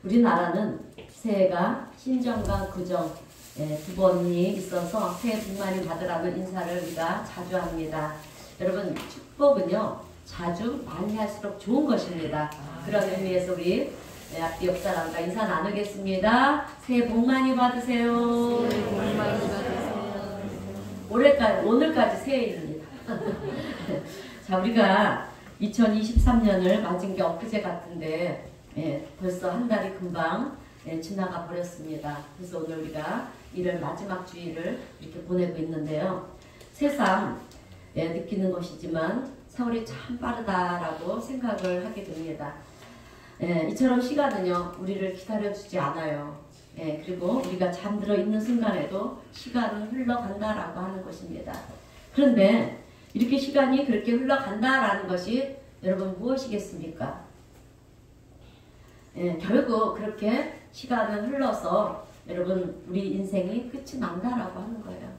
우리나라는 새해가 신정과 구정 두 번이 있어서 새해 복 많이 받으라는 인사를 우리가 자주 합니다. 여러분, 축복은요 자주 많이 할수록 좋은 것입니다. 그런 의미에서 우리 앞뒤 옆 사람과 인사 나누겠습니다. 새해 복 많이 받으세요. 새해 복 많이 받으세요. 오늘까지 새해입니다. 자, 우리가 2023년을 맞은 게 엊그제 같은데 벌써 한 달이 금방 지나가 버렸습니다. 그래서 오늘 우리가 1월 마지막 주일을 이렇게 보내고 있는데요. 세상 느끼는 것이지만 세월이 참 빠르다라고 생각을 하게 됩니다. 이처럼 시간은요 우리를 기다려주지 않아요. 그리고 우리가 잠들어 있는 순간에도 시간은 흘러간다라고 하는 것입니다. 그런데 이렇게 시간이 그렇게 흘러간다라는 것이 여러분 무엇이겠습니까? 결국 그렇게 시간은 흘러서 여러분 우리 인생이 끝이 난다라고 하는 거예요.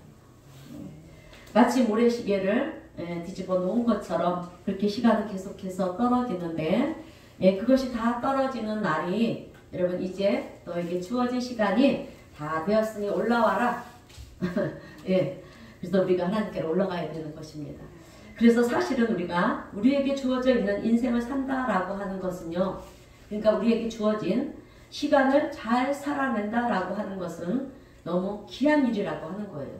마치 모래시계를 뒤집어 놓은 것처럼 그렇게 시간은 계속해서 떨어지는데 그것이 다 떨어지는 날이 여러분 이제 너에게 주어진 시간이 다 되었으니 올라와라. 그래서 우리가 하나님께로 올라가야 되는 것입니다. 그래서 사실은 우리가 우리에게 주어져 있는 인생을 산다라고 하는 것은요, 그러니까 우리에게 주어진 시간을 잘 살아낸다라고 하는 것은 너무 귀한 일이라고 하는 거예요.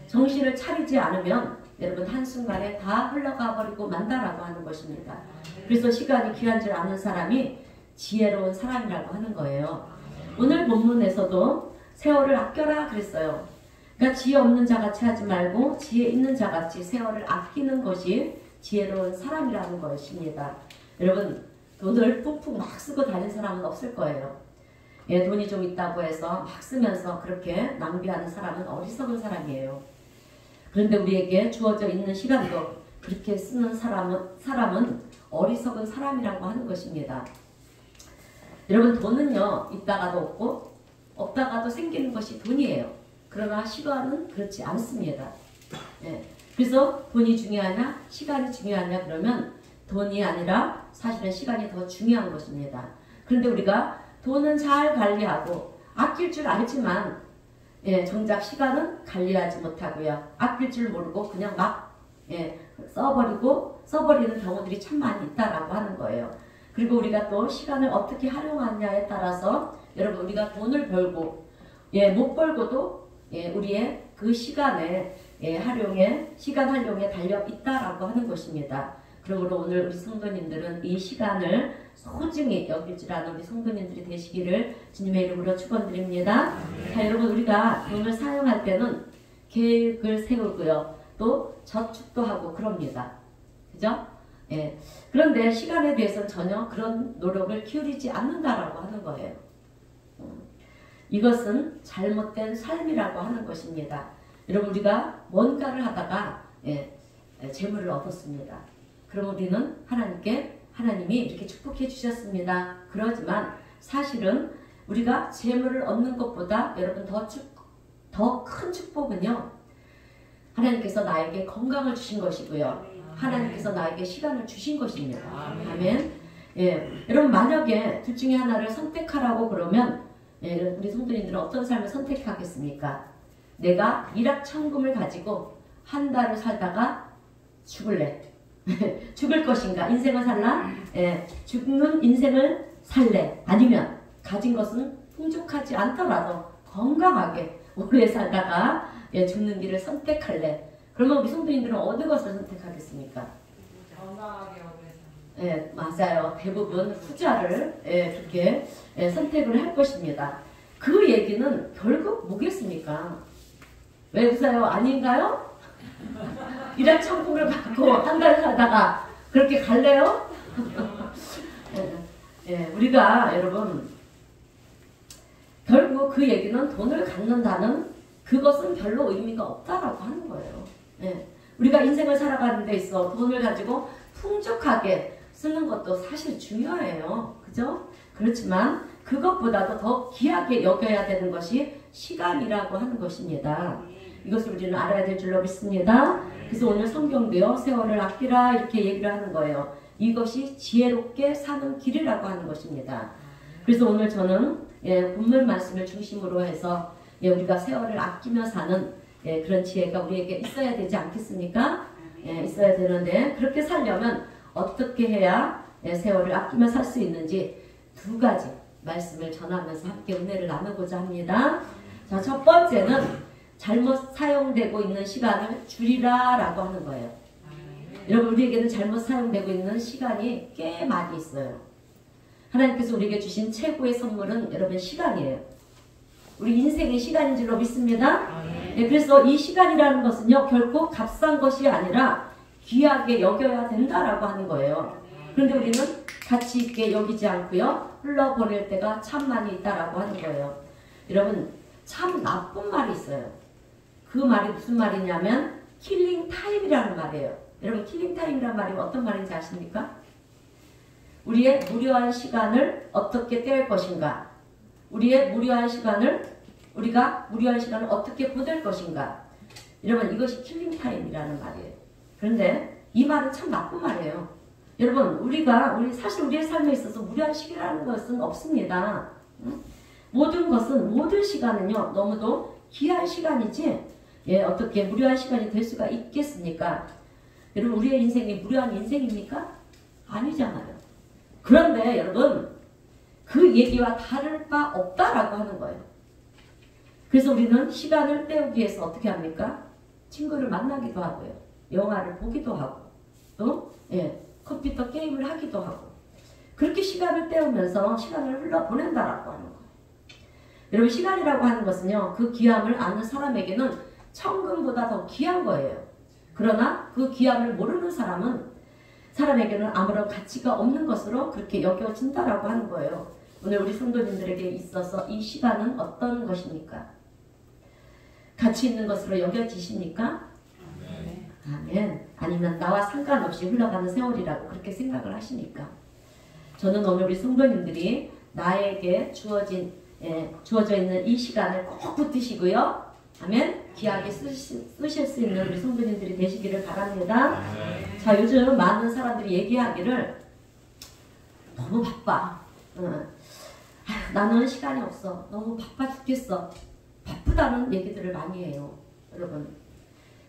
정신을 차리지 않으면 여러분 한순간에 다 흘러가 버리고 만다라고 하는 것입니다. 그래서 시간이 귀한 줄 아는 사람이 지혜로운 사람이라고 하는 거예요. 오늘 본문에서도 세월을 아껴라 그랬어요. 그러니까 지혜 없는 자같이 하지 말고 지혜 있는 자같이 세월을 아끼는 것이 지혜로운 사람이라는 것입니다. 여러분, 돈을 푹푹 막 쓰고 다니는 사람은 없을 거예요. 돈이 좀 있다고 해서 막 쓰면서 그렇게 낭비하는 사람은 어리석은 사람이에요. 그런데 우리에게 주어져 있는 시간도 그렇게 쓰는 사람은 어리석은 사람이라고 하는 것입니다. 여러분, 돈은요 있다가도 없고 없다가도 생기는 것이 돈이에요. 그러나 시간은 그렇지 않습니다. 그래서 돈이 중요하냐 시간이 중요하냐 그러면 돈이 아니라 사실은 시간이 더 중요한 것입니다. 그런데 우리가 돈은 잘 관리하고 아낄 줄 알지만 정작 시간은 관리하지 못하고요. 아낄 줄 모르고 그냥 막 써버리는 경우들이 참 많이 있다라고 하는 거예요. 그리고 우리가 또 시간을 어떻게 활용하냐에 따라서 여러분 우리가 돈을 벌고 못 벌고도 우리의 그 시간에 시간 활용에 달려 있다라고 하는 것입니다. 그러므로 오늘 우리 성도님들은 이 시간을 소중히 여길 줄 아는 우리 성도님들이 되시기를 주님의 이름으로 축원드립니다. 자, 여러분 우리가 돈을 사용할 때는 계획을 세우고요. 또 저축도 하고 그럽니다. 그죠? 그런데 시간에 대해서는 전혀 그런 노력을 기울이지 않는다라고 하는 거예요. 이것은 잘못된 삶이라고 하는 것입니다. 여러분 우리가 뭔가를 하다가 재물을 얻었습니다. 그럼 우리는 하나님이 이렇게 축복해 주셨습니다. 그러지만 사실은 우리가 재물을 얻는 것보다 여러분 더 큰 축복은요, 하나님께서 나에게 건강을 주신 것이고요, 하나님께서 나에게 시간을 주신 것입니다. 아멘. 여러분 만약에 둘 중에 하나를 선택하라고 그러면 우리 성도님들은 어떤 삶을 선택하겠습니까? 내가 일확천금을 가지고 한 달을 살다가 죽을래. 죽을 것인가? 인생을 살라? 죽는 인생을 살래? 아니면 가진 것은 풍족하지 않더라도 건강하게 오래 살다가 죽는 길을 선택할래? 그러면 우리 성도님들은 어느 것을 선택하겠습니까? 건강하게 오래 맞아요. 대부분 후자를 그렇게 선택을 할 것입니다. 그 얘기는 결국 뭐겠습니까? 왜 웃어요? 아닌가요? 일확천금을 받고 한 달 살다가 그렇게 갈래요? 우리가 여러분 결국 그 얘기는 돈을 갖는다는 그것은 별로 의미가 없다라고 하는 거예요. 우리가 인생을 살아가는 데 있어 돈을 가지고 풍족하게 쓰는 것도 사실 중요해요. 그죠? 그렇지만 그것보다도 더 귀하게 여겨야 되는 것이 시간이라고 하는 것입니다. 이것을 우리는 알아야 될 줄로 믿습니다. 그래서 오늘 성경도요, 세월을 아끼라 이렇게 얘기를 하는 거예요. 이것이 지혜롭게 사는 길이라고 하는 것입니다. 그래서 오늘 저는 본문 말씀을 중심으로 해서 우리가 세월을 아끼며 사는 그런 지혜가 우리에게 있어야 되지 않겠습니까? 있어야 되는데 그렇게 살려면 어떻게 해야 세월을 아끼며 살 수 있는지 두 가지 말씀을 전하면서 함께 은혜를 나누고자 합니다. 자, 첫 번째는 잘못 사용되고 있는 시간을 줄이라 라고 하는 거예요. 여러분, 우리에게는 잘못 사용되고 있는 시간이 꽤 많이 있어요. 하나님께서 우리에게 주신 최고의 선물은 여러분 시간이에요. 우리 인생의 시간인 줄로 믿습니다. 그래서 이 시간이라는 것은요, 결코 값싼 것이 아니라 귀하게 여겨야 된다라고 하는 거예요. 그런데 우리는 가치 있게 여기지 않고요, 흘러보낼 때가 참 많이 있다라고 하는 거예요. 여러분, 참 나쁜 말이 있어요. 그 말이 무슨 말이냐면 킬링 타임이라는 말이에요. 여러분, 킬링 타임이라는 말이 어떤 말인지 아십니까? 우리의 무료한 시간을 어떻게 때울 것인가? 우리의 무료한 시간을 우리가 무료한 시간을 어떻게 보낼 것인가? 여러분, 이것이 킬링 타임이라는 말이에요. 그런데 이 말은 참 나쁜 말이에요. 여러분, 사실 우리의 삶에 있어서 무료한 시간이라는 것은 없습니다. 모든 시간은요, 너무도 귀한 시간이지, 어떻게 무료한 시간이 될 수가 있겠습니까? 여러분, 우리의 인생이 무료한 인생입니까? 아니잖아요. 그런데 여러분, 그 얘기와 다를 바 없다라고 하는 거예요. 그래서 우리는 시간을 때우기 위해서 어떻게 합니까? 친구를 만나기도 하고요. 영화를 보기도 하고, 또 컴퓨터 게임을 하기도 하고, 그렇게 시간을 때우면서 시간을 흘러보낸다라고 하는 거예요. 여러분, 시간이라고 하는 것은요, 그 귀함을 아는 사람에게는 천금보다 더 귀한 거예요. 그러나 그 귀함을 모르는 사람에게는 아무런 가치가 없는 것으로 그렇게 여겨진다라고 하는 거예요. 오늘 우리 성도님들에게 있어서 이 시간은 어떤 것입니까? 가치 있는 것으로 여겨지십니까? 아멘. 아니면 나와 상관없이 흘러가는 세월이라고 그렇게 생각을 하십니까? 저는 오늘 우리 성도님들이 나에게 주어져 있는 이 시간을 꼭 붙드시고요. 아멘. 귀하게 쓰실 수 있는 우리 성도님들이 되시기를 바랍니다. 자, 요즘 많은 사람들이 얘기하기를 너무 바빠. 나는 시간이 없어. 너무 바빠 죽겠어. 바쁘다는 얘기들을 많이 해요. 여러분.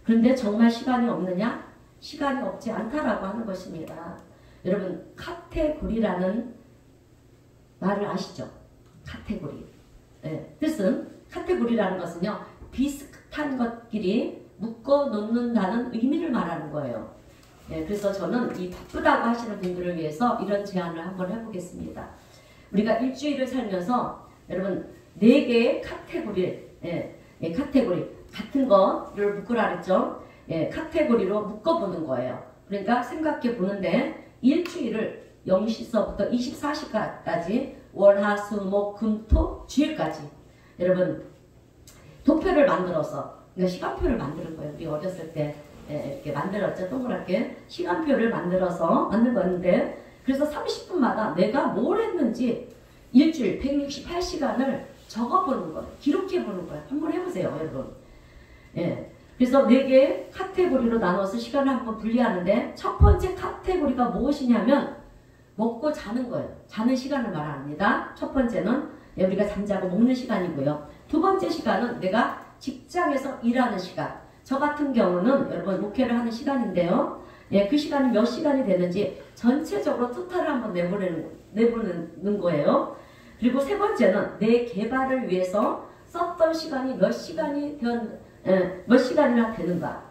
그런데 정말 시간이 없느냐? 시간이 없지 않다라고 하는 것입니다. 여러분, 카테고리라는 말을 아시죠? 카테고리. 뜻은 카테고리라는 것은요, 비슷한 것끼리 묶어 놓는다는 의미를 말하는 거예요. 그래서 저는 이 바쁘다고 하시는 분들을 위해서 이런 제안을 한번 해보겠습니다. 우리가 일주일을 살면서 여러분 4개의 카테고리 같은 거를 묶으라 그랬죠. 카테고리로 묶어보는 거예요. 그러니까 생각해 보는데 일주일을 0시서부터 24시까지 월, 화, 수, 목, 금, 토, 주일까지 여러분 도표를 만들어서 그러니까 시간표를 만드는 거예요. 우리 어렸을 때 이렇게 만들었죠. 동그랗게 시간표를 만들어서 만든 건데 그래서 30분마다 내가 뭘 했는지 일주일 168시간을 적어보는 거예요. 기록해보는 거예요. 한번 해보세요, 여러분. 그래서 4개의 카테고리로 나눠서 시간을 한번 분리하는데 첫 번째 카테고리가 무엇이냐면 먹고 자는 거예요. 자는 시간을 말합니다. 첫 번째는 우리가 잠자고 먹는 시간이고요. 두 번째 시간은 내가 직장에서 일하는 시간. 저 같은 경우는 여러분 목회를 하는 시간인데요. 그 시간이 몇 시간이 되는지 전체적으로 토탈을 한번 내보는 거예요. 그리고 세 번째는 내 개발을 위해서 썼던 시간이 몇 시간이나 되는가.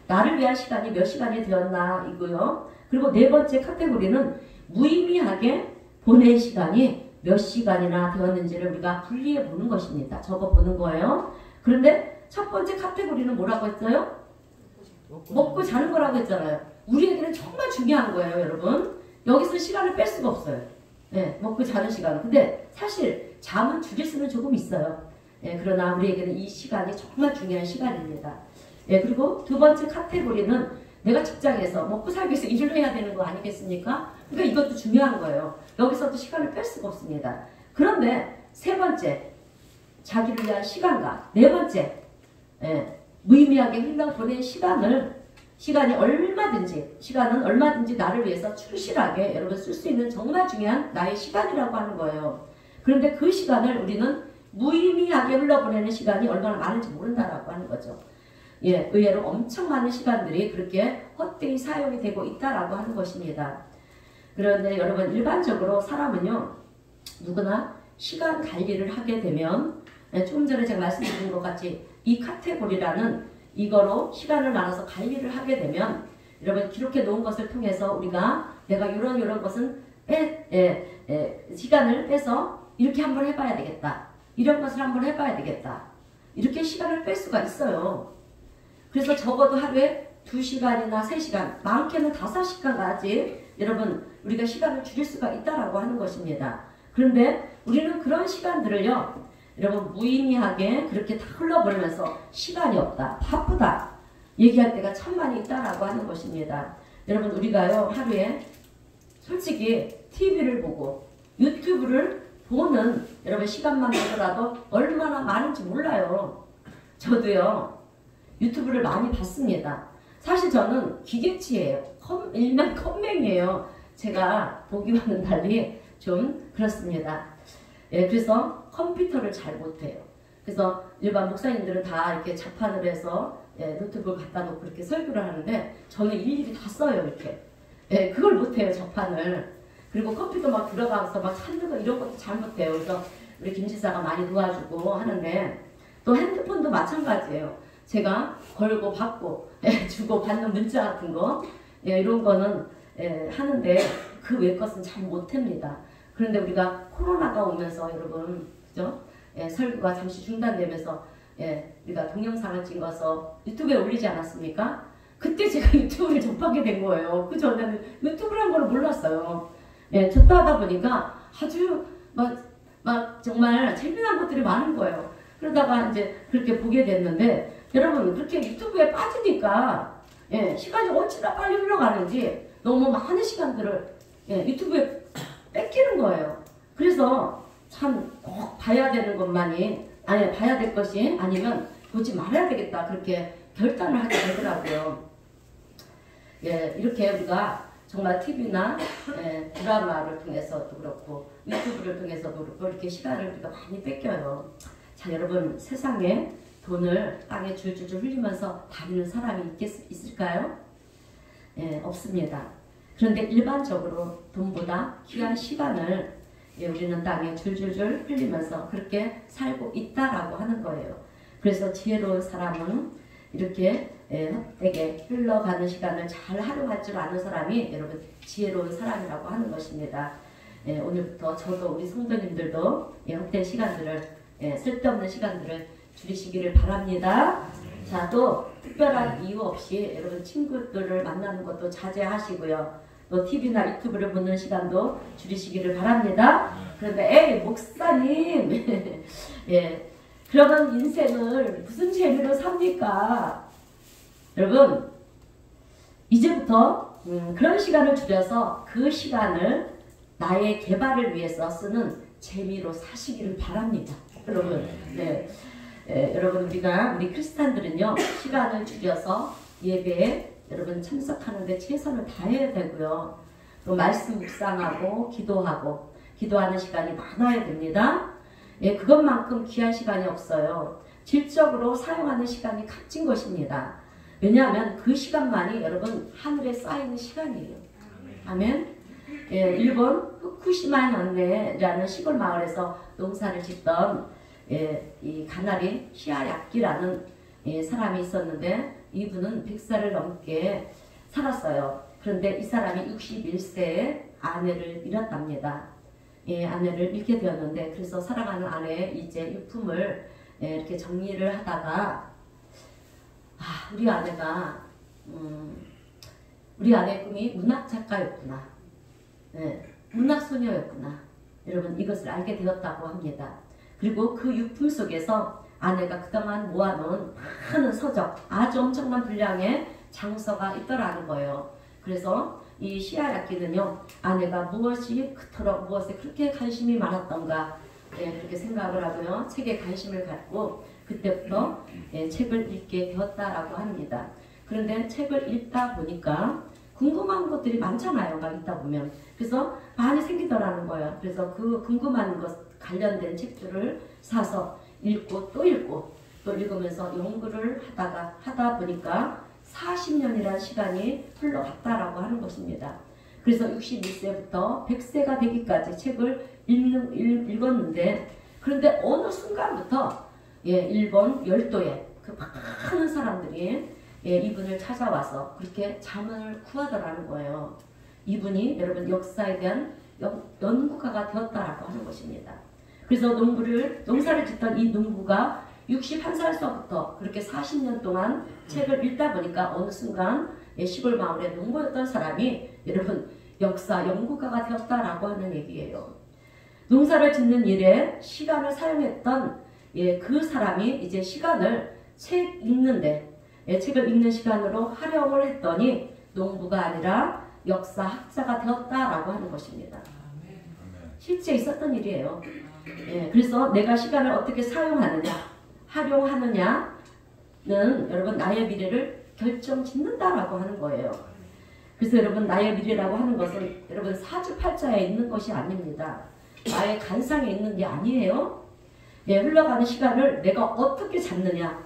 나를 위한 시간이 몇 시간이 되었나 이고요. 그리고 네 번째 카테고리는 무의미하게 보낸 시간이 몇 시간이나 되었는지를 우리가 분리해 보는 것입니다. 적어 보는 거예요. 그런데 첫 번째 카테고리는 뭐라고 했어요? 먹고 자는 거라고 했잖아요. 우리에게는 정말 중요한 거예요, 여러분. 여기서 시간을 뺄 수가 없어요. 먹고 자는 시간은. 근데 사실 잠은 줄일 수는 조금 있어요. 그러나 우리에게는 이 시간이 정말 중요한 시간입니다. 그리고 두 번째 카테고리는 내가 직장에서 먹고 살기 위해서 일을 해야 되는 거 아니겠습니까? 그러니까 이것도 중요한 거예요. 여기서도 시간을 뺄 수가 없습니다. 그런데 세 번째, 자기를 위한 시간과 네 번째, 무의미하게 흘러보낸 시간은 얼마든지 나를 위해서 충실하게 여러분 쓸 수 있는 정말 중요한 나의 시간이라고 하는 거예요. 그런데 그 시간을 우리는 무의미하게 흘러보내는 시간이 얼마나 많은지 모른다라고 하는 거죠. 예, 의외로 엄청 많은 시간들이 그렇게 헛되이 사용이 되고 있다라고 하는 것입니다. 그런데 여러분, 일반적으로 사람은요, 누구나 시간 관리를 하게 되면, 조금 전에 제가 말씀드린 것 같이 이 카테고리라는 이거로 시간을 나눠서 관리를 하게 되면, 여러분 기록해 놓은 것을 통해서 우리가 내가 이런 것은 시간을 빼서 이렇게 한번 해봐야 되겠다. 이런 것을 한번 해봐야 되겠다. 이렇게 시간을 뺄 수가 있어요. 그래서 적어도 하루에 2시간이나 3시간, 많게는 5시간까지 여러분 우리가 시간을 줄일 수가 있다라고 하는 것입니다. 그런데 우리는 그런 시간들을요, 여러분 무의미하게 그렇게 다 흘러버리면서 시간이 없다, 바쁘다 얘기할 때가 참 많이 있다라고 하는 것입니다. 여러분 우리가요 하루에 솔직히 TV를 보고 유튜브를 보는 여러분 시간만 보더라도 얼마나 많은지 몰라요. 저도요 유튜브를 많이 봤습니다. 사실 저는 기계치예요. 일명 컴맹이에요. 제가 보기와는 달리 좀 그렇습니다. 예, 그래서 컴퓨터를 잘 못해요. 그래서 일반 목사님들은 다 이렇게 자판을 해서 노트북을 갖다 놓고 그렇게 설교를 하는데 저는 일일이 다 써요. 이렇게. 예, 그걸 못해요. 자판을. 그리고 컴퓨터 막 들어가서 막 찾는 거 이런 것도 잘 못해요. 그래서 우리 김 지사가 많이 도와주고 하는데, 또 핸드폰도 마찬가지예요. 제가 걸고 받고 주고 받는 문자 같은 거 이런 거는 하는데 그 외 것은 잘 못합니다. 그런데 우리가 코로나가 오면서 여러분 그죠? 설교가 잠시 중단되면서 우리가 동영상을 찍어서 유튜브에 올리지 않았습니까? 그때 제가 유튜브를 접하게 된 거예요. 그 전에는 유튜브라는 걸 몰랐어요. 접다 하다 보니까 아주 막 정말 재미난 것들이 많은 거예요. 그러다가 이제 그렇게 보게 됐는데, 여러분 그렇게 유튜브에 빠지니까 시간이 어찌나 빨리 흘러가는지 너무 많은 시간들을 유튜브에 뺏기는 거예요. 그래서 참 꼭 봐야 되는 것만이 봐야 될 것이 아니면 보지 말아야 되겠다, 그렇게 결단을 하게 되더라고요. 이렇게 우리가 정말 TV나 드라마를 통해서도 그렇고 유튜브를 통해서도 그렇고 이렇게 시간을 우리가 많이 뺏겨요. 자, 여러분 세상에 돈을 땅에 줄줄줄 흘리면서 다니는 사람이 있을까요? 없습니다. 그런데 일반적으로 돈보다 귀한 시간을 우리는 땅에 줄줄줄 흘리면서 그렇게 살고 있다라고 하는 거예요. 그래서 지혜로운 사람은 이렇게 헛되게 흘러가는 시간을 잘 활용할 줄 아는 사람이 여러분 지혜로운 사람이라고 하는 것입니다. 오늘부터 저도 우리 성도님들도 헛된 시간들을 쓸데없는 시간들을 줄이시기를 바랍니다. 자, 또 특별한 이유 없이 여러분 친구들을 만나는 것도 자제하시고요. 또 TV나 유튜브를 보는 시간도 줄이시기를 바랍니다. 그런데 목사님 그러면 인생을 무슨 재미로 삽니까? 여러분 이제부터 그런 시간을 줄여서 그 시간을 나의 개발을 위해서 쓰는 재미로 사시기를 바랍니다. 여러분 여러분 우리 크리스찬들은요 시간을 줄여서 예배에 여러분 참석하는데 최선을 다해야 되고요. 또 말씀 묵상하고 기도하는 시간이 많아야 됩니다. 그것만큼 귀한 시간이 없어요. 질적으로 사용하는 시간이 값진 것입니다. 왜냐하면 그 시간만이 여러분 하늘에 쌓이는 시간이에요. 아멘. 일본 후쿠시마현네라는 시골 마을에서 농사를 짓던 이 가나리 시아야키라는 사람이 있었는데, 이분은 100살을 넘게 살았어요. 그런데 이 사람이 61세에 아내를 잃었답니다. 아내를 잃게 되었는데, 그래서 사랑하는 아내의 이제 유품을 이렇게 정리를 하다가 우리 아내의 꿈이 문학 작가였구나, 문학 소녀였구나, 여러분 이것을 알게 되었다고 합니다. 그리고 그 유품 속에서 아내가 그동안 모아놓은 많은 서적, 아주 엄청난 분량의 장서가 있더라는 거예요. 그래서 이 시아야키는요, 아내가 무엇에 그렇게 관심이 많았던가 그렇게 생각을 하고요, 책에 관심을 갖고 그때부터 책을 읽게 되었다라고 합니다. 그런데 책을 읽다 보니까 궁금한 것들이 많잖아요. 막 있다 보면. 그래서 많이 생기더라는 거예요. 그래서 그 궁금한 것 관련된 책들을 사서 읽고 또 읽으면서 연구를 하다 보니까 40년이라는 시간이 흘러갔다라고 하는 것입니다. 그래서 61세부터 100세가 되기까지 책을 읽었는데, 그런데 어느 순간부터 일본 열도에 그 많은 사람들이 이분을 찾아와서 그렇게 자문을 구하더라는 거예요. 이분이 여러분 역사에 대한 연구가가 되었다라고 하는 것입니다. 그래서 농사를 짓던 이 농부가 61살서부터 그렇게 40년 동안 책을 읽다 보니까 어느 순간 시골 마을에 농부였던 사람이 여러분 역사 연구가가 되었다라고 하는 얘기예요. 농사를 짓는 일에 시간을 사용했던 그 사람이 이제 시간을 책을 읽는 시간으로 활용을 했더니 농부가 아니라 역사학자가 되었다라고 하는 것입니다. 실제 있었던 일이에요. 그래서 내가 시간을 어떻게 사용하느냐, 활용하느냐는 여러분 나의 미래를 결정짓는다라고 하는 거예요. 그래서 여러분 나의 미래라고 하는 것은 여러분 사주팔자에 있는 것이 아닙니다. 나의 간상에 있는 게 아니에요. 흘러가는 시간을 내가 어떻게 잡느냐,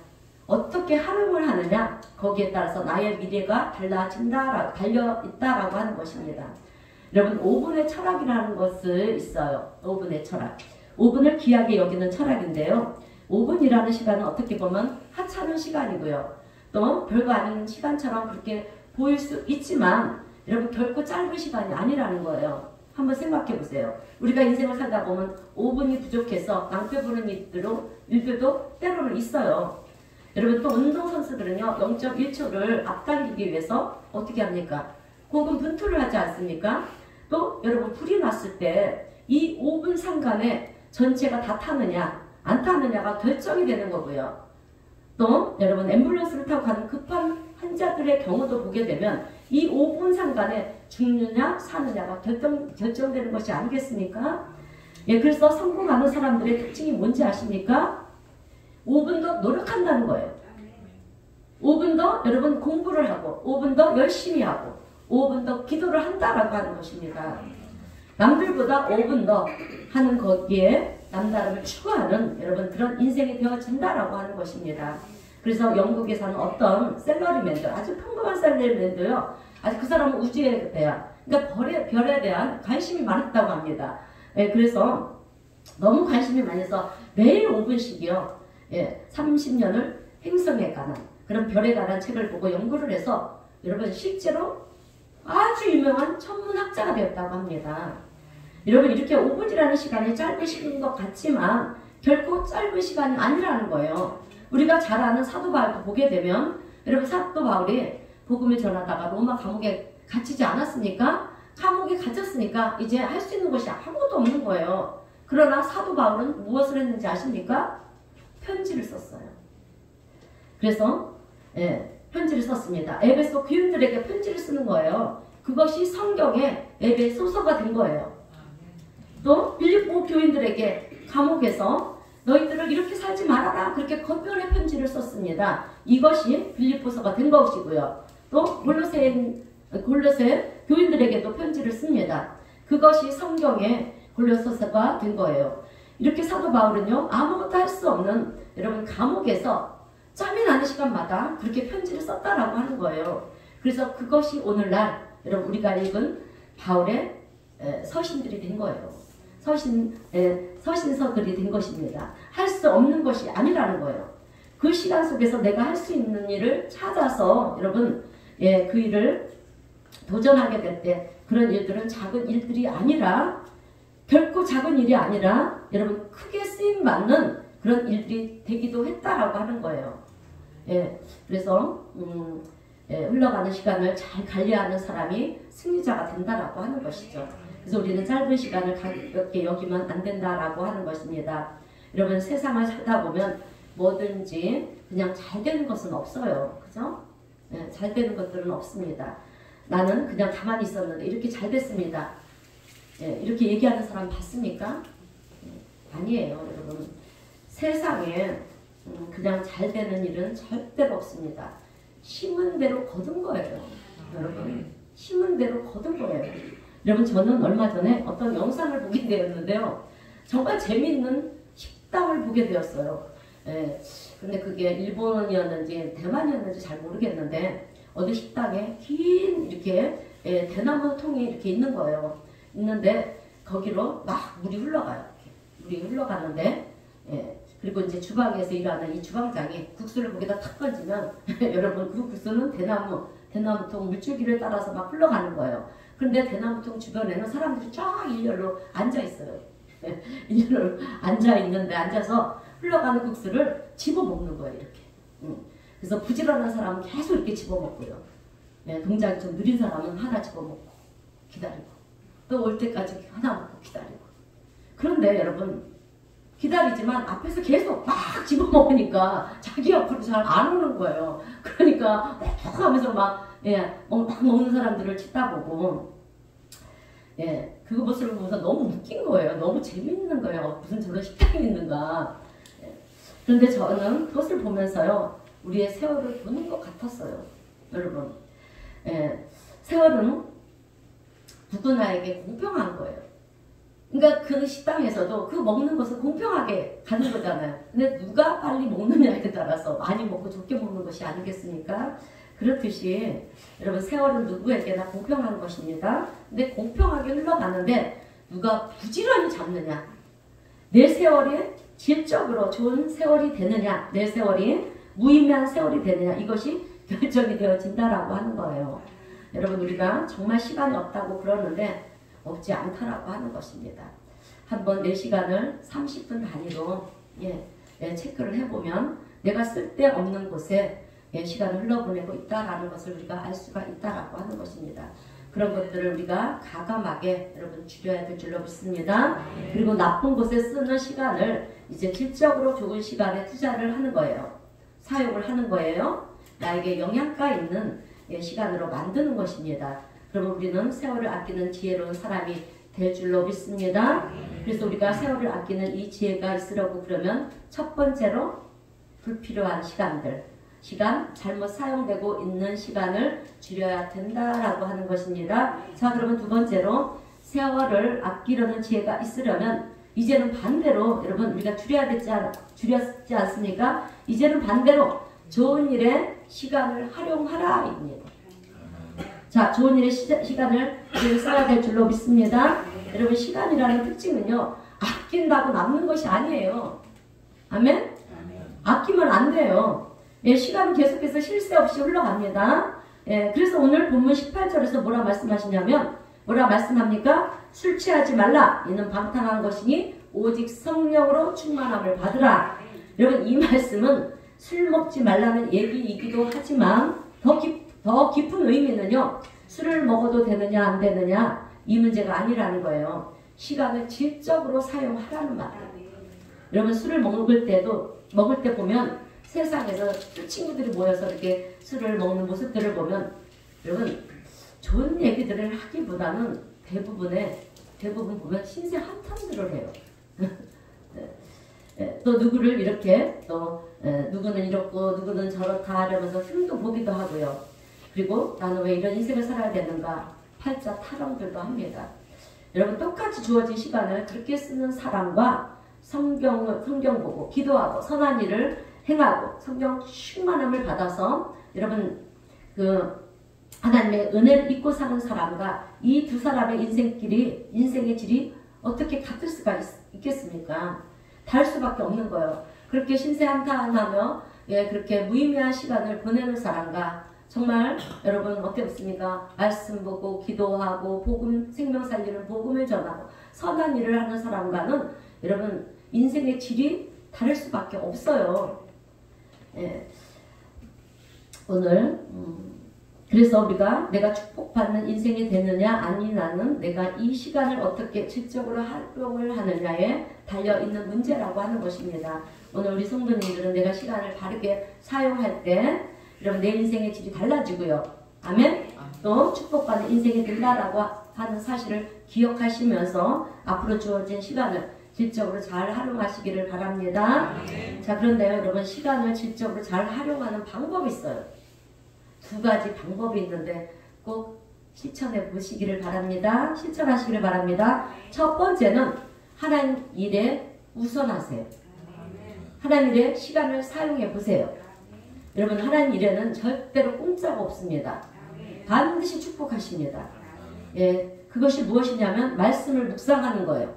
어떻게 활용을 하느냐, 거기에 따라서 나의 미래가 달려있다라고 하는 것입니다. 여러분 5분의 철학이라는 것이 있어요. 5분의 철학. 5분을 귀하게 여기는 철학인데요. 5분이라는 시간은 어떻게 보면 하찮은 시간이고요. 또 별거 아닌 시간처럼 그렇게 보일 수 있지만 여러분 결코 짧은 시간이 아니라는 거예요. 한번 생각해 보세요. 우리가 인생을 살다 보면 5분이 부족해서 낭패 부는 일들도 때로는 있어요. 여러분 또 운동선수들은요 0.1초를 앞당기기 위해서 어떻게 합니까? 고군분투를 하지 않습니까? 또 여러분 불이 났을 때 이 5분 상간에 전체가 다 타느냐 안 타느냐가 결정이 되는 거고요. 또 여러분 앰뷸런스를 타고 가는 급한 환자들의 경우도 보게 되면 이 5분 상간에 죽느냐 사느냐가 결정되는 것이 아니겠습니까? 그래서 성공하는 사람들의 특징이 뭔지 아십니까? 5분 더 노력한다는 거예요. 5분 더 여러분 공부를 하고 5분 더 열심히 하고 5분 더 기도를 한다라고 하는 것입니다. 남들보다 5분 더 하는 거기에 남다름을 추구하는 여러분 그런 인생이 되어진다라고 하는 것입니다. 그래서 영국에서는 어떤 셀러리맨들, 아주 평범한 셀러리맨도요, 아주 그 사람은 우주에 대한, 그러니까 별에 대한 관심이 많았다고 합니다. 그래서 너무 관심이 많아서 매일 5분씩이요, 30년을 행성에 관한 그런 별에 관한 책을 보고 연구를 해서 여러분 실제로 아주 유명한 천문학자가 되었다고 합니다. 여러분 이렇게 5분이라는 시간이 짧으신 것 같지만 결코 짧은 시간이 아니라는 거예요. 우리가 잘 아는 사도 바울도 보게 되면 여러분 사도 바울이 복음을 전하다가 로마 감옥에 갇히지 않았습니까? 감옥에 갇혔으니까 이제 할 수 있는 것이 아무것도 없는 거예요. 그러나 사도 바울은 무엇을 했는지 아십니까? 편지를 썼어요. 그래서 편지를 썼습니다. 에베소 교인들에게 편지를 쓰는 거예요. 그것이 성경의 에베소서가 된 거예요. 또 빌립보 교인들에게 감옥에서 너희들을 이렇게 살지 말아라 그렇게 권면의 편지를 썼습니다. 이것이 빌립보서가 된 것이고요. 또 골로새 교인들에게도 편지를 씁니다. 그것이 성경의 골로새서가 된 거예요. 이렇게 사도 바울은요 아무것도 할 수 없는 여러분 감옥에서 짬이 나는 시간마다 그렇게 편지를 썼다라고 하는 거예요. 그래서 그것이 오늘날 여러분 우리가 읽은 바울의 서신들이 된 거예요. 서신서들이 된 것입니다. 할 수 없는 것이 아니라는 거예요. 그 시간 속에서 내가 할 수 있는 일을 찾아서 여러분 그 일을 도전하게 될 때 그런 일들은 작은 일들이 아니라 결코 작은 일이 아니라 여러분 크게 쓰임받는 그런 일들이 되기도 했다라고 하는 거예요. 그래서 흘러가는 시간을 잘 관리하는 사람이 승리자가 된다라고 하는 것이죠. 그래서 우리는 짧은 시간을 가볍게 여기면 안 된다라고 하는 것입니다. 여러분 세상을 살다 보면 뭐든지 그냥 잘 되는 것은 없어요. 그죠? 잘 되는 것들은 없습니다. 나는 그냥 가만히 있었는데 이렇게 잘 됐습니다. 이렇게 얘기하는 사람 봤습니까? 아니에요, 여러분. 세상에 그냥 잘 되는 일은 절대로 없습니다. 심은 대로 거둔 거예요, 여러분. 심은 대로 거둔 거예요. 여러분 저는 얼마 전에 어떤 영상을 보게 되었는데요. 정말 재미있는 식당을 보게 되었어요. 예, 근데 그게 일본이었는지 대만이었는지 잘 모르겠는데 어느 식당에 긴 이렇게 대나무 통이 이렇게 있는 거예요. 있는데 거기로 막 물이 흘러가요. 물이 흘러가는데 그리고 이제 주방에서 일하는 이 주방장이 국수를 거기다 탁 던지면 여러분 그 국수는 대나무통 물줄기를 따라서 막 흘러가는 거예요. 그런데 대나무통 주변에는 사람들이 쫙 일렬로 앉아 있어요. 일렬로 앉아 있는데 앉아서 흘러가는 국수를 집어 먹는 거예요. 이렇게. 그래서 부지런한 사람은 계속 이렇게 집어 먹고요. 동작이 좀 느린 사람은 하나 집어 먹고 기다리고 또 올 때까지 하나 먹고 기다리고. 그런데 여러분 기다리지만 앞에서 계속 막 집어먹으니까 자기 앞으로 잘 안 오는 거예요. 그러니까 막 하면서 막 먹는 사람들을 쳐다보고 그 모습을 보면서 너무 웃긴 거예요. 너무 재밌는 거예요. 무슨 저런 식당이 있는가. 그런데 저는 그것을 보면서요. 우리의 세월을 보는 것 같았어요. 여러분 세월은 누구나에게 공평한 거예요. 그러니까 그 식당에서도 그 먹는 것을 공평하게 가는 거잖아요. 근데 누가 빨리 먹느냐에 따라서 많이 먹고 적게 먹는 것이 아니겠습니까? 그렇듯이 여러분 세월은 누구에게나 공평한 것입니다. 근데 공평하게 흘러가는데 누가 부지런히 잡느냐, 내 세월이 질적으로 좋은 세월이 되느냐, 내 세월이 무의미한 세월이 되느냐, 이것이 결정이 되어진다라고 하는 거예요. 여러분 우리가 정말 시간이 없다고 그러는데 없지 않다라고 하는 것입니다. 한번 내 시간을 30분 단위로 체크를 해보면 내가 쓸데없는 곳에 시간을 흘러보내고 있다라는 것을 우리가 알 수가 있다라고 하는 것입니다. 그런 것들을 우리가 가감하게 여러분 줄여야 될 줄로 믿습니다. 그리고 나쁜 곳에 쓰는 시간을 이제 질적으로 좋은 시간에 투자를 하는 거예요. 사용을 하는 거예요. 나에게 영양가 있는 시간으로 만드는 것입니다. 그러면 우리는 세월을 아끼는 지혜로운 사람이 될 줄로 믿습니다. 그래서 우리가 세월을 아끼는 이 지혜가 있으려고 그러면 첫 번째로 불필요한 시간, 잘못 사용되고 있는 시간을 줄여야 된다라고 하는 것입니다. 자, 그러면 두 번째로 세월을 아끼려는 지혜가 있으려면 이제는 반대로 여러분 우리가 줄였지 않습니까? 이제는 반대로 좋은 일에 시간을 활용하라 입니다. 자, 좋은 일에 시간을 써야 될 줄로 믿습니다. 여러분 시간이라는 특징은요. 아낀다고 남는 것이 아니에요. 아멘? 아끼면 안 돼요. 시간은 계속해서 쉴 새 없이 흘러갑니다. 그래서 오늘 본문 18절에서 뭐라 말씀하시냐면 뭐라 말씀합니까? 술 취하지 말라. 이는 방탕한 것이니 오직 성령으로 충만함을 받으라. 여러분 이 말씀은 술 먹지 말라는 얘기이기도 하지만 더 깊은 의미는요. 술을 먹어도 되느냐 안 되느냐 이 문제가 아니라는 거예요. 시간을 질적으로 사용하라는 말이에요. 여러분 술을 먹을 때 보면 세상에서 친구들이 모여서 이렇게 술을 먹는 모습들을 보면 여러분 좋은 얘기들을 하기보다는 대부분 보면 신세 한탄들을 해요. 또 누구를 이렇게 또 누구는 이렇고 누구는 저렇다 이러면서 흉도 보기도 하고요. 그리고 나는 왜 이런 인생을 살아야 되는가 팔자 타령들도 합니다. 여러분 똑같이 주어진 시간을 그렇게 쓰는 사람과 성경 보고 기도하고 선한 일을 행하고 성경 충만함을 받아서 여러분 그 하나님의 은혜를 잊고 사는 사람과 이 두 사람의 인생의 질이 어떻게 같을 수가 있겠습니까? 다를 수밖에 없는 거예요. 그렇게 신세한탄하며 그렇게 무의미한 시간을 보내는 사람과 정말 여러분 어떻습니까? 말씀 보고 기도하고 복음 생명 살리는 복음을 전하고 선한 일을 하는 사람과는 여러분 인생의 질이 다를 수밖에 없어요. 오늘 그래서 우리가 내가 축복받는 인생이 되느냐 아니냐는 내가 이 시간을 어떻게 질적으로 활용을 하느냐에 달려있는 문제라고 하는 것입니다. 오늘 우리 성도님들은 내가 시간을 바르게 사용할 때 여러분 내 인생의 질이 달라지고요. 아멘? 또 축복받는 인생이 된다라고 하는 사실을 기억하시면서 앞으로 주어진 시간을 질적으로 잘 활용하시기를 바랍니다. 자, 그런데요 여러분 시간을 질적으로 잘 활용하는 방법이 있어요. 두 가지 방법이 있는데 꼭 실천해 보시기를 바랍니다. 실천하시기를 바랍니다. 첫 번째는 하나님 일에 우선하세요. 하나님 일에 시간을 사용해 보세요. 여러분, 하나님 일에는 절대로 공짜가 없습니다. 반드시 축복하십니다. 예, 그것이 무엇이냐면 말씀을 묵상하는 거예요.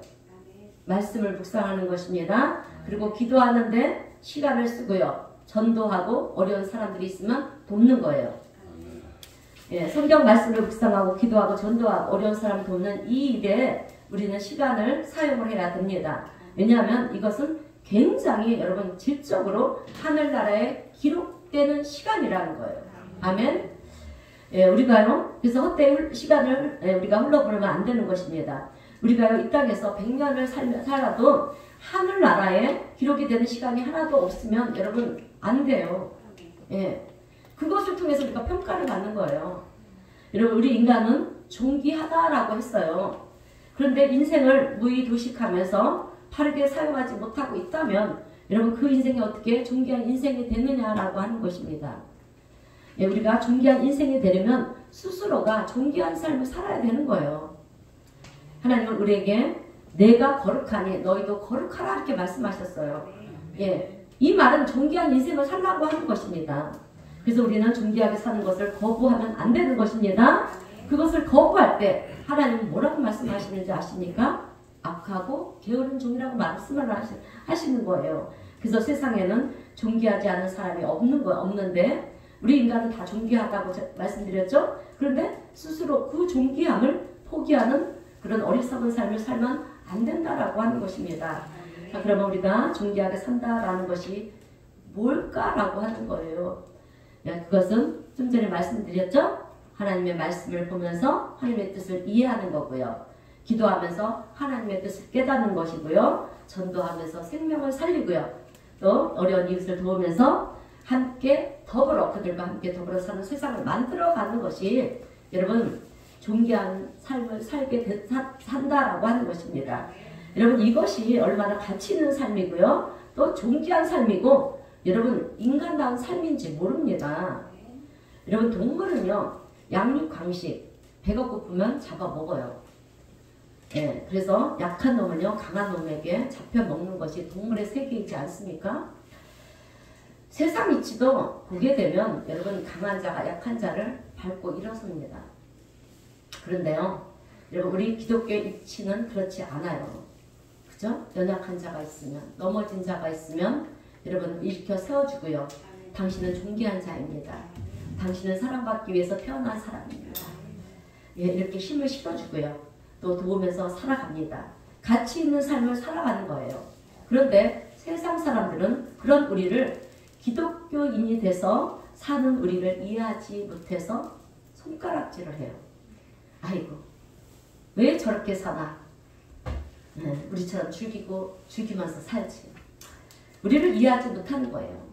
말씀을 묵상하는 것입니다. 그리고 기도하는데 시간을 쓰고요. 전도하고 어려운 사람들이 있으면 돕는 거예요. 예, 성경 말씀을 묵상하고 기도하고 전도하고 어려운 사람 돕는 이 일에 우리는 시간을 사용을 해야 됩니다. 왜냐하면 이것은 굉장히 여러분 질적으로 하늘나라에 기록되는 시간이라는 거예요. 아멘. 예, 우리가요, 그래서 헛되이 시간을 우리가 흘러보내면 안 되는 것입니다. 우리가요, 이 땅에서 100년을 살아도 하늘나라에 기록이 되는 시간이 하나도 없으면 여러분 안 돼요. 예, 그것을 통해서 우리가 평가를 받는 거예요. 여러분, 우리 인간은 존귀하다라고 했어요. 그런데 인생을 무의도식하면서 바르게 사용하지 못하고 있다면 여러분, 그 인생이 어떻게 존귀한 인생이 되느냐라고 하는 것입니다. 예, 우리가 존귀한 인생이 되려면 스스로가 존귀한 삶을 살아야 되는 거예요. 하나님은 우리에게 내가 거룩하니 너희도 거룩하라 이렇게 말씀하셨어요. 예, 이 말은 존귀한 인생을 살라고 하는 것입니다. 그래서 우리는 존귀하게 사는 것을 거부하면 안 되는 것입니다. 그것을 거부할 때 하나님은 뭐라고 말씀하시는지 아십니까? 악하고 게으른 종이라고 말씀을 하시는 거예요. 그래서 세상에는 존귀하지 않은 사람이 없는데 우리 인간은 다 존귀하다고 말씀드렸죠? 그런데 스스로 그 존귀함을 포기하는 그런 어리석은 삶을 살면 안 된다라고 하는 것입니다. 자, 그러면 우리가 존귀하게 산다라는 것이 뭘까라고 하는 거예요. 야, 그것은 좀 전에 말씀드렸죠? 하나님의 말씀을 보면서 하나님의 뜻을 이해하는 거고요. 기도하면서 하나님의 뜻을 깨닫는 것이고요. 전도하면서 생명을 살리고요. 또 어려운 이웃을 도우면서 함께 그들과 함께 더불어 사는 세상을 만들어가는 것이 여러분 존귀한 삶을 산다라고 하는 것입니다. 여러분, 이것이 얼마나 가치 있는 삶이고요. 또 존귀한 삶이고 여러분 인간다운 삶인지 모릅니다. 여러분, 동물은요 양육 강식 배가 고프면 잡아먹어요. 예, 그래서 약한 놈은요 강한 놈에게 잡혀 먹는 것이 동물의 세계이지 않습니까? 세상 이치도 보게 되면 여러분 강한 자가 약한 자를 밟고 일어섭니다. 그런데요 여러분, 우리 기독교의 이치는 그렇지 않아요. 그죠? 연약한 자가 있으면, 넘어진 자가 있으면 여러분 일으켜 세워주고요. 당신은 존귀한 자입니다. 당신은 사랑받기 위해서 태어난 사람입니다. 예, 이렇게 힘을 실어주고요. 또 도우면서 살아갑니다. 가치 있는 삶을 살아가는 거예요. 그런데 세상 사람들은 그런 우리를 기독교인이 돼서 사는 우리를 이해하지 못해서 손가락질을 해요. 아이고, 왜 저렇게 사나? 네, 우리처럼 즐기면서 살지. 우리를 이해하지 못하는 거예요.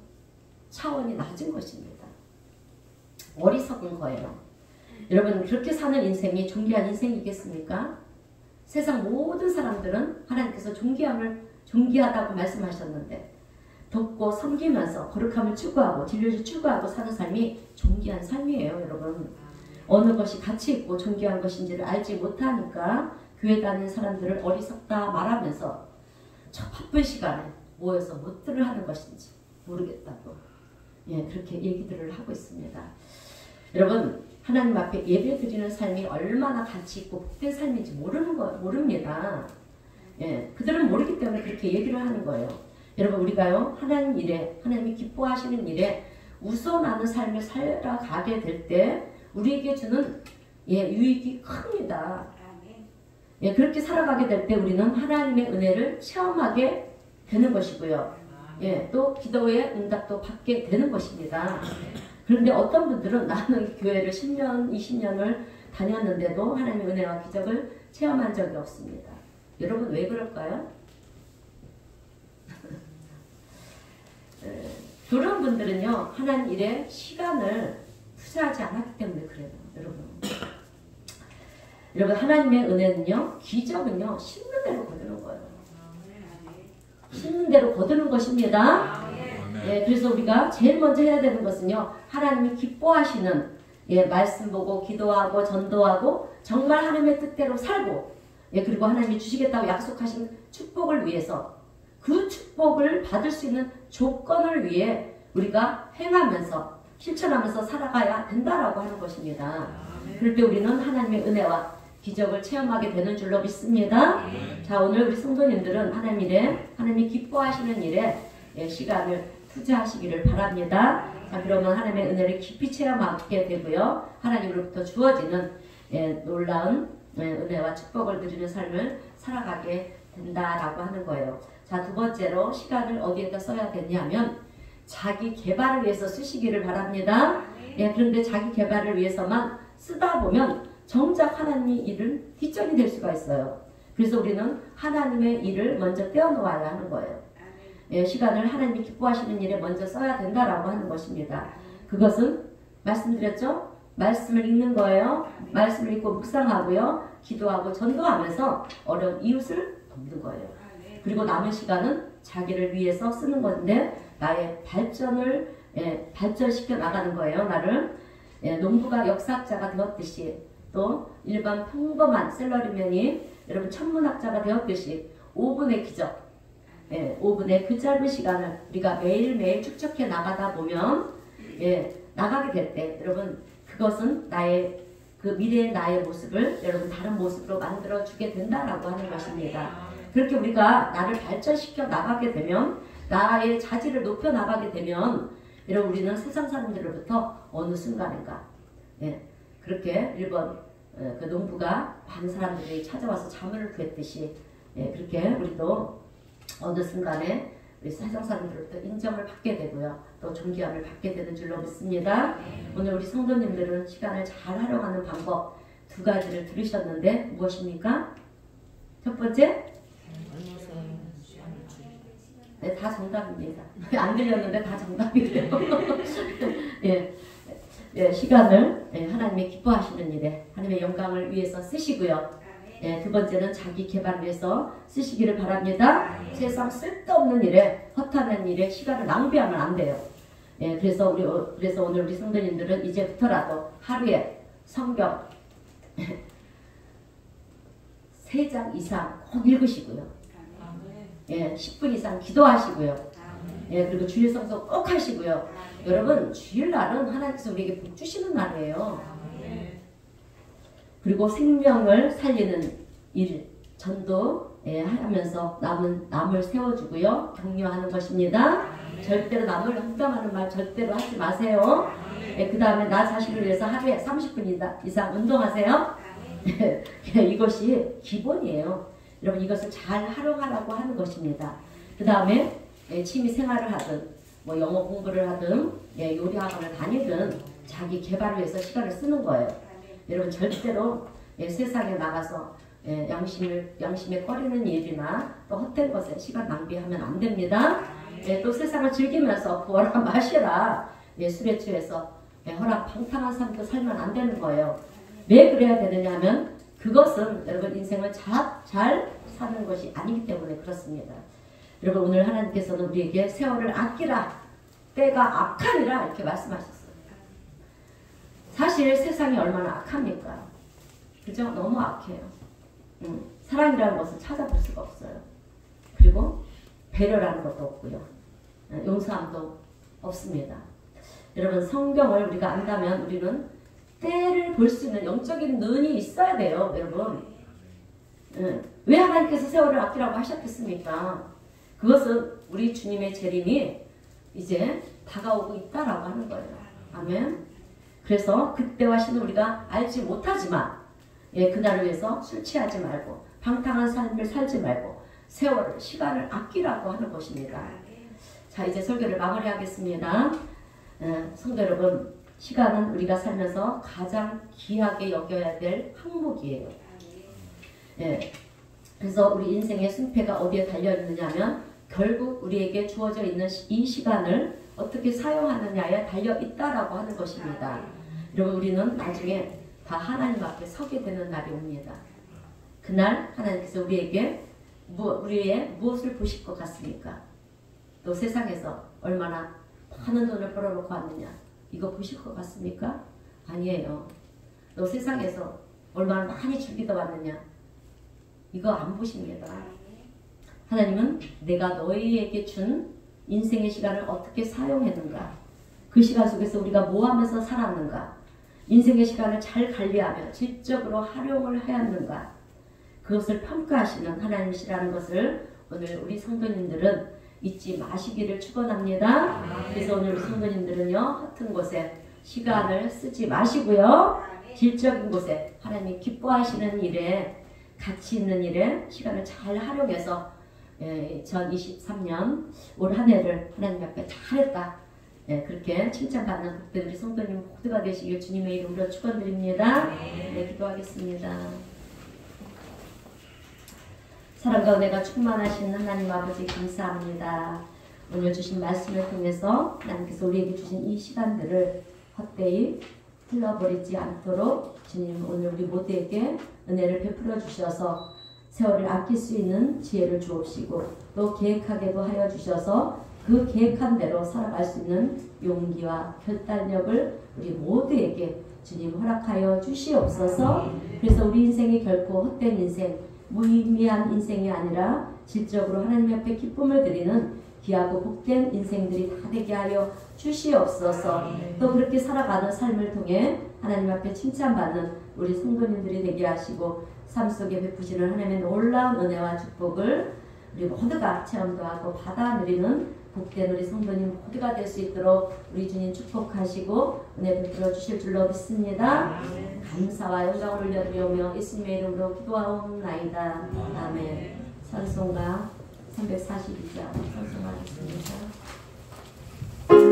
차원이 낮은 것입니다. 어리석은 거예요. 여러분, 그렇게 사는 인생이 존귀한 인생이겠습니까? 세상 모든 사람들은 하나님께서 존귀하다고 말씀하셨는데 돕고 섬기면서 거룩함을 추구하고 진리를 추구하고 사는 삶이 존귀한 삶이에요. 여러분, 어느 것이 가치 있고 존귀한 것인지를 알지 못하니까 교회 다니는 사람들을 어리석다 말하면서 저 바쁜 시간에 모여서 무엇들을 하는 것인지 모르겠다고, 예, 그렇게 얘기들을 하고 있습니다. 여러분, 하나님 앞에 예배 드리는 삶이 얼마나 가치 있고 복된 삶인지 모릅니다. 예, 그들은 모르기 때문에 그렇게 얘기를 하는 거예요. 여러분, 우리가요 하나님 일에, 하나님이 기뻐하시는 일에 우선하는 삶을 살아가게 될 때 우리에게 주는 유익이 큽니다. 예, 그렇게 살아가게 될 때 우리는 하나님의 은혜를 체험하게 되는 것이고요. 예, 또 기도의 응답도 받게 되는 것입니다. 그런데 어떤 분들은 나는 교회를 10년, 20년을 다녔는데도 하나님의 은혜와 기적을 체험한 적이 없습니다. 여러분, 왜 그럴까요? 그런 분들은요 하나님 일에 시간을 투자하지 않았기 때문에 그래요. 여러분, 하나님의 은혜는요, 기적은요 심는 대로 거두는 거예요. 심는 대로 거두는 것입니다. 예, 그래서 우리가 제일 먼저 해야 되는 것은요, 하나님이 기뻐하시는 말씀 보고 기도하고 전도하고 정말 하나님의 뜻대로 살고 그리고 하나님이 주시겠다고 약속하신 축복을 위해서 그 축복을 받을 수 있는 조건을 위해 우리가 행하면서 실천하면서 살아가야 된다라고 하는 것입니다. 그럴 때 우리는 하나님의 은혜와 기적을 체험하게 되는 줄로 믿습니다. 자, 오늘 우리 성도님들은 하나님이 기뻐하시는 일에 시간을 투자하시기를 바랍니다. 자, 그러면 하나님의 은혜를 깊이 체험하게 되고요. 하나님으로부터 주어지는 놀라운 은혜와 축복을 누리는 삶을 살아가게 된다라고 하는 거예요. 자, 두 번째로 시간을 어디에다 써야 되냐면 자기 개발을 위해서 쓰시기를 바랍니다. 그런데 자기 개발을 위해서만 쓰다 보면 정작 하나님의 일은 뒷전이 될 수가 있어요. 그래서 우리는 하나님의 일을 먼저 떼어놓아야 하는 거예요. 시간을 하나님이 기뻐하시는 일에 먼저 써야 된다라고 하는 것입니다. 그것은 말씀드렸죠? 말씀을 읽는 거예요. 말씀을 읽고 묵상하고요. 기도하고 전도하면서 어려운 이웃을 돕는 거예요. 그리고 남은 시간은 자기를 위해서 쓰는 건데 나의 발전을 발전시켜 나가는 거예요. 나를 농부가 역사학자가 되었듯이 또 일반 평범한 샐러리맨이 여러분 천문학자가 되었듯이 5분의 기적 5분의 그 짧은 시간을 우리가 매일매일 축적해 나가다 보면 나가게 될 때 여러분 그것은 나의 그 미래의 나의 모습을 여러분 다른 모습으로 만들어 주게 된다라고 하는 것입니다. 그렇게 우리가 나를 발전시켜 나가게 되면 나의 자질을 높여 나가게 되면 여러분 우리는 세상 사람들로부터 어느 순간인가 그렇게 일본 그 농부가 많은 사람들이 찾아와서 자문을 구했듯이 그렇게 우리도 어느 순간에 우리 세상 사람들로부터 인정을 받게 되고요. 또 존귀함을 받게 되는 줄로 믿습니다. 오늘 우리 성도님들은 시간을 잘 활용하는 방법 두 가지를 들으셨는데 무엇입니까? 첫 번째? 네, 다 정답입니다. 안 들렸는데 다 정답이래요. 시간을 하나님의 기뻐하시는 일에 하나님의 영광을 위해서 쓰시고요. 두 번째는 자기 개발을 위해서 쓰시기를 바랍니다. 세상 쓸데없는 일에 허탄한 일에 시간을 낭비하면 안 돼요. 그래서 오늘 우리 성도님들은 이제부터라도 하루에 성경 3장 이상 꼭 읽으시고요. 10분 이상 기도하시고요. 그리고 주일 성서 꼭 하시고요. 여러분 주일날은 하나님께서 우리에게 복 주시는 날이에요. 그리고 생명을 살리는 일, 전도 하면서 남을 세워주고요. 격려하는 것입니다. 절대로 남을 흠평하는 말 절대로 하지 마세요. 그 다음에 나 자신을 위해서 하루에 30분 이상 운동하세요. 이것이 기본이에요. 여러분 이것을 잘 활용하라고 하는 것입니다. 그 다음에 취미 생활을 하든 뭐 영어 공부를 하든 요리 학원을 다니든 자기 개발을 위해서 시간을 쓰는 거예요. 여러분 절대로 세상에 나가서 양심에 꺼리는 일이나 또 헛된 것에 시간 낭비하면 안 됩니다. 또 세상을 즐기면서 부어라 마시라 술에 취해서 허락방탕한 삶도 살면 안 되는 거예요. 왜 그래야 되느냐 하면 그것은 여러분 인생을 잘 사는 것이 아니기 때문에 그렇습니다. 여러분 오늘 하나님께서는 우리에게 세월을 아끼라 때가 악하니라 이렇게 말씀하셨어요. 사실 세상이 얼마나 악합니까? 그죠? 너무 악해요. 사랑이라는 것을 찾아볼 수가 없어요. 그리고 배려라는 것도 없고요. 용서함도 없습니다. 여러분 성경을 우리가 안다면 우리는 때를 볼 수 있는 영적인 눈이 있어야 돼요. 여러분 왜 하나님께서 세월을 아끼라고 하셨겠습니까? 그것은 우리 주님의 재림이 이제 다가오고 있다라고 하는 거예요. 아멘. 그래서 그때와 시는 우리가 알지 못하지만 그날을 위해서 술 취하지 말고 방탕한 삶을 살지 말고 세월을 시간을 아끼라고 하는 것입니다. 자 이제 설교를 마무리하겠습니다. 성도 여러분 시간은 우리가 살면서 가장 귀하게 여겨야 될 항목이에요. 그래서 우리 인생의 승패가 어디에 달려있느냐 하면 결국 우리에게 주어져 있는 이 시간을 어떻게 사용하느냐에 달려있다라고 하는 것입니다. 여러분 우리는 나중에 다 하나님 앞에 서게 되는 날이 옵니다. 그날 하나님께서 우리에게 우리의 무엇을 보실 것 같습니까? 또 세상에서 얼마나 많은 돈을 벌어놓고 왔느냐 이거 보실 것 같습니까? 아니에요. 너 세상에서 얼마나 많이 즐기다 왔느냐? 이거 안 보십니다. 하나님은 내가 너희에게 준 인생의 시간을 어떻게 사용했는가? 그 시간 속에서 우리가 뭐 하면서 살았는가? 인생의 시간을 잘 관리하며 질적으로 활용을 하였는가? 그것을 평가하시는 하나님이시라는 것을 오늘 우리 성도님들은 잊지 마시기를 축원합니다. 그래서 오늘 우리 성도님들은요, 허튼 곳에 시간을 쓰지 마시고요, 질적인 곳에 하나님이 기뻐하시는 일에, 가치 있는 일에 시간을 잘 활용해서 2023년 올 한 해를 하나님 앞에 잘했다, 그렇게 칭찬받는 복된 우리 성도님 모두가 되시길 주님의 이름으로 축원드립니다. 기도하겠습니다. 사랑과 은혜가 충만하신 하나님 아버지 감사합니다. 오늘 주신 말씀을 통해서 하나님께서 우리에게 주신 이 시간들을 헛되이 흘러버리지 않도록 주님 오늘 우리 모두에게 은혜를 베풀어 주셔서 세월을 아낄 수 있는 지혜를 주옵시고 또 계획하게도 하여 주셔서 그 계획한 대로 살아갈 수 있는 용기와 결단력을 우리 모두에게 주님 허락하여 주시옵소서. 그래서 우리 인생이 결코 헛된 인생, 무의미한 인생이 아니라 질적으로 하나님 앞에 기쁨을 드리는 귀하고 복된 인생들이 다 되게 하여 주시옵소서. 또 그렇게 살아가는 삶을 통해 하나님 앞에 칭찬받는 우리 성도님들이 되게 하시고 삶 속에 베푸시는 하나님의 놀라운 은혜와 축복을 우리 모두가 체험도 하고 받아 누리는 복된 우리 성도님 모두가 될 수 있도록 우리 주님 축복하시고 은혜 베풀어 주실 줄로 믿습니다. 감사와 영광을 올려드리며 예수님의 이름으로 기도하옵나이다. 아멘. 찬송가 342장 찬송하겠습니다. Thank you.